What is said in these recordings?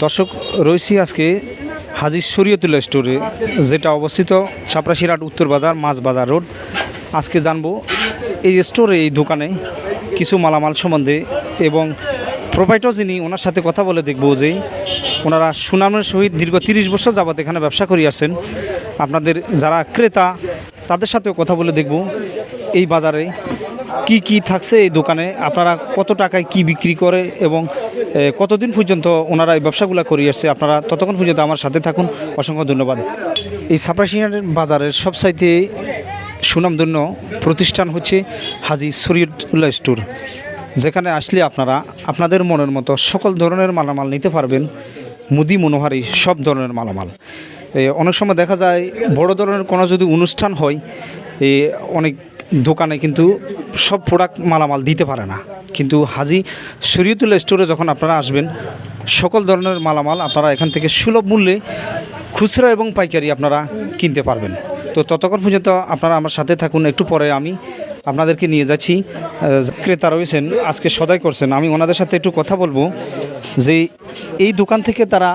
দর্শক রয়েছি আজকে হাজী শরীয়তুল্লাহ স্টোরে, যেটা অবস্থিত চাপড়াশিরহাট উত্তর বাজার মাছ বাজার রোড। আজকে জানবো এই স্টোরে, এই দোকানে কিছু মালামাল সম্বন্ধে এবং প্রোভাইডার যিনি, ওনার সাথে কথা বলে দেখব যে ওনারা সুনামের সহিত দীর্ঘ 30 বছর যাবত এখানে ব্যবসা করে আসছেন। আপনাদের যারা ক্রেতা তাদের সাথেও কথা বলে দেখব এই বাজারে কি কি থাকছে, এই দোকানে আপনারা কত টাকায় কি বিক্রি করে এবং কতদিন পর্যন্ত ওনারা এই ব্যবসাগুলো করে আসছে। আপনারা ততক্ষণ পর্যন্ত আমার সাথে থাকুন। অসংখ্য ধন্যবাদ। এই চাপড়াশিরহাট বাজারের সবচাইতে সুনামধন্য প্রতিষ্ঠান হচ্ছে হাজী শরীয়তুল্লাহ স্টোর, যেখানে আসলে আপনারা আপনাদের মনের মতো সকল ধরনের মালামাল নিতে পারবেন। মুদি মনোহারি সব ধরনের মালামাল। অনেক সময় দেখা যায় বড় ধরনের কোনো যদি অনুষ্ঠান হয়, অনেক দোকানে কিন্তু সব প্রোডাক্ট মালামাল দিতে পারে না, কিন্তু হাজী শরীয়তুল্লাহ স্টোরে যখন আপনারা আসবেন সকল ধরনের মালামাল আপনারা এখান থেকে সুলভ মূল্যে খুচরা এবং পাইকারি আপনারা কিনতে পারবেন। তো ততক্ষণ পর্যন্ত আপনারা আমার সাথে থাকুন। একটু পরে আমি আপনাদেরকে নিয়ে যাচ্ছি। ক্রেতা রয়েছেন, আজকে সদাই করছেন, আমি ওনাদের সাথে একটু কথা বলবো যে এই দোকান থেকে তারা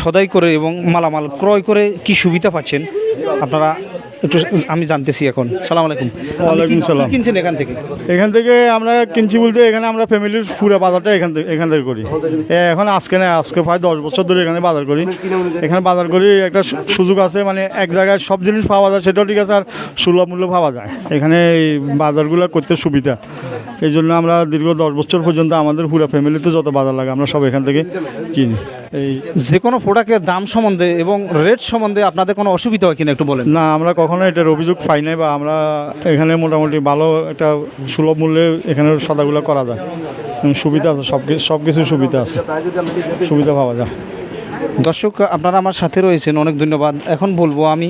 সদাই করে এবং মালামাল ক্রয় করে কি সুবিধা পাচ্ছেন আপনারা একটু আমি জানতেছি এখন। সালাম আলাইকুম। ওয়ালাইকুম সালাম। কিনছেন এখান থেকে আমরা কিনছি বলতে এখানে আমরা ফ্যামিলির পুরো বাজারটা এখান থেকে করি। এখন আজকে না, আজকে প্রায় 10 বছর ধরে এখানে বাজার করি। এখানে বাজার করি একটা সুযোগ আছে, মানে এক জায়গায় সব জিনিস পাওয়া যায়, সেটাও ঠিক আছে, আর সুলভ মূল্য পাওয়া যায়। এখানে এই বাজারগুলো করতে সুবিধা, এই জন্য আমরা দীর্ঘ 10 বছর পর্যন্ত আমাদের পুরো ফ্যামিলিতে যত বাজার লাগে আমরা সব এখান থেকে কিনি। এই যে কোনো প্রোডাক্টের দাম সম্বন্ধে এবং রেট সম্বন্ধে আপনাদের কোনো অসুবিধা হয় কিনা একটু বলেন। না, আমরা কখনো এটার অভিযোগ পাই নাই, বা আমরা এখানে মোটামুটি ভালো একটা সুলভ মূল্যে এখানে সদাগুলো করা যায়। সুবিধা আছে, সব কিছু সুবিধা আছে, সুবিধা পাওয়া যায়। দর্শক আপনারা আমার সাথে রয়েছেন, অনেক ধন্যবাদ। এখন বলবো আমি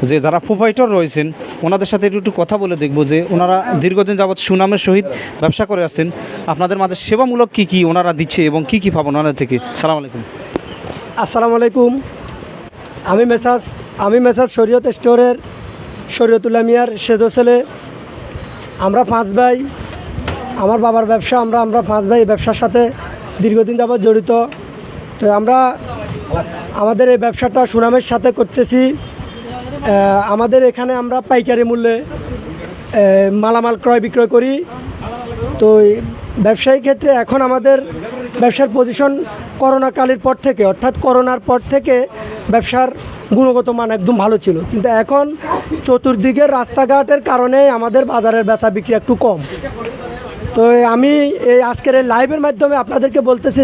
যে যারা প্রোভাইডার রয়েছেন ওনাদের সাথে একটু কথা বলে দেখবো যে ওনারা দীর্ঘদিন যাবৎ সুনামের সহিত ব্যবসা করে আসছেন। আপনাদের মাঝে সেবামূলক কি কি ওনারা দিচ্ছে এবং কি কি পাবেন ওনাদের থেকে। সালাম আলাইকুম। আসসালামু আলাইকুম। আমি মেসাজ শরীয়ত স্টোরের শরীয়তুল্লাহ মিয়ার সেজ ছেলে। আমরা 5 ভাই, আমার বাবার ব্যবসা, আমরা 5 ভাই ব্যবসার সাথে দীর্ঘদিন যাবৎ জড়িত। তো আমরা আমাদের এই ব্যবসাটা সুনামের সাথে করতেছি। আমাদের এখানে আমরা পাইকারি মূল্যে মালামাল ক্রয় বিক্রয় করি। তো ব্যবসায়িক ক্ষেত্রে এখন আমাদের ব্যবসার পজিশন করোনাকালের পর থেকে, অর্থাৎ করোনার পর থেকে ব্যবসার গুণগত মান একদম ভালো ছিল, কিন্তু এখন চতুর্দিকের রাস্তাঘাটের কারণে আমাদের বাজারের বেচা বিক্রি একটু কম। তো আমি এই আজকের এই লাইভের মাধ্যমে আপনাদেরকে বলতেছি